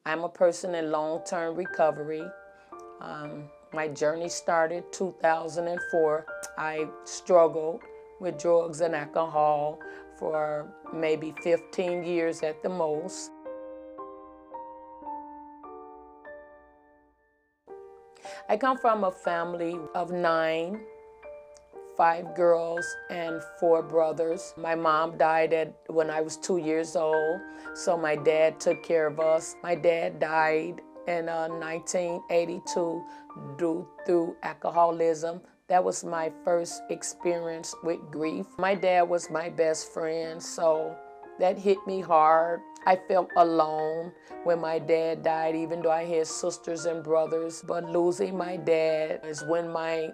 I'm a person in long-term recovery. My journey started 2004. I struggled with drugs and alcohol for maybe 15 years at the most. I come from a family of 9, 5 girls and 4 brothers. My mom died when I was 2 years old, so my dad took care of us. My dad died in 1982 due through alcoholism. That was my first experience with grief. My dad was my best friend, so that hit me hard. I felt alone when my dad died, even though I had sisters and brothers. But losing my dad is when my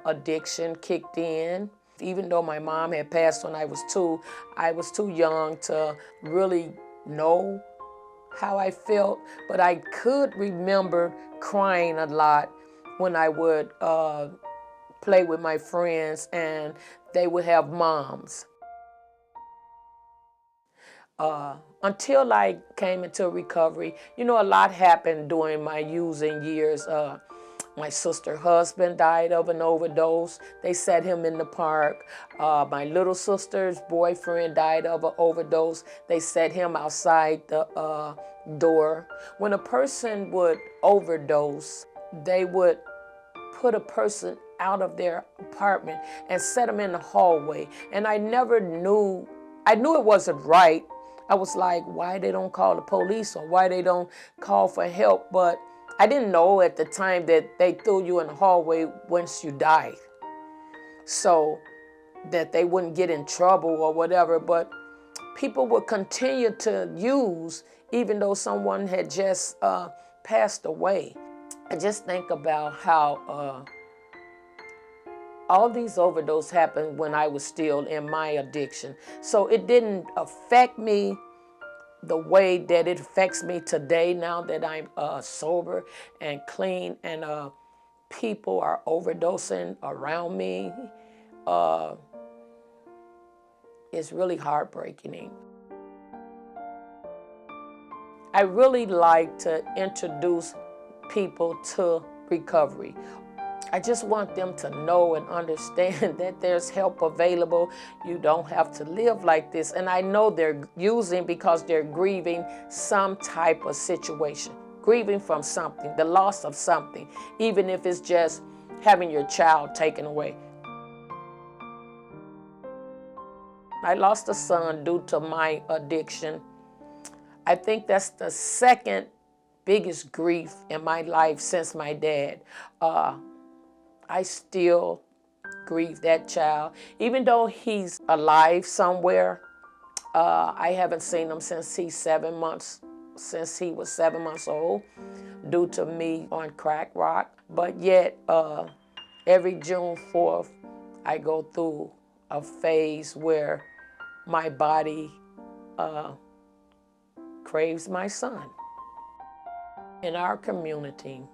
addiction kicked in. Even though my mom had passed when I was 2, I was too young to really know how I felt. But I could remember crying a lot when I would play with my friends and they would have moms. Until I came into recovery, a lot happened during my using years. My sister's husband died of an overdose. They set him in the park. My little sister's boyfriend died of an overdose. They set him outside the door. When a person would overdose, they would put a person out of their apartment and set them in the hallway. And I knew it wasn't right. I was like, why they don't call the police or why they don't call for help? But I didn't know at the time that they threw you in the hallway once you died, so that they wouldn't get in trouble or whatever. But people would continue to use even though someone had just passed away. I just think about how all these overdoses happened when I was still in my addiction. So it didn't affect me the way that it affects me today now that I'm sober and clean and people are overdosing around me. It's really heartbreaking. I really like to introduce people to recovery. I just want them to know and understand that there's help available. You don't have to live like this. And I know they're using because they're grieving some type of situation, grieving from something, the loss of something, even if it's just having your child taken away. I lost a son due to my addiction. I think that's the second biggest grief in my life since my dad. I still grieve that child. Even though he's alive somewhere, I haven't seen him since he was 7 months old, due to me on crack rock. But yet, every June 4th, I go through a phase where my body craves my son. In our community,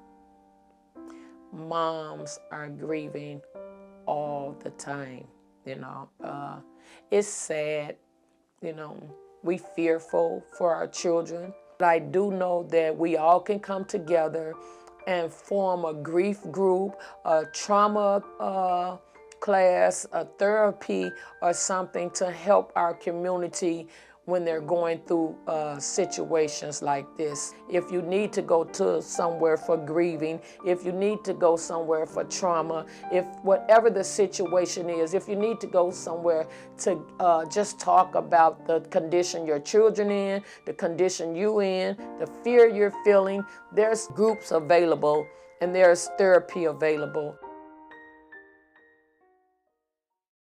moms are grieving all the time, It's sad, we fearful for our children. But I do know that we all can come together and form a grief group, a trauma class, a therapy or something to help our community when they're going through situations like this. If you need to go to somewhere for grieving, if you need to go somewhere for trauma, if whatever the situation is, if you need to go somewhere to just talk about the condition your children in, the condition you in, the fear you're feeling, there's groups available and there's therapy available.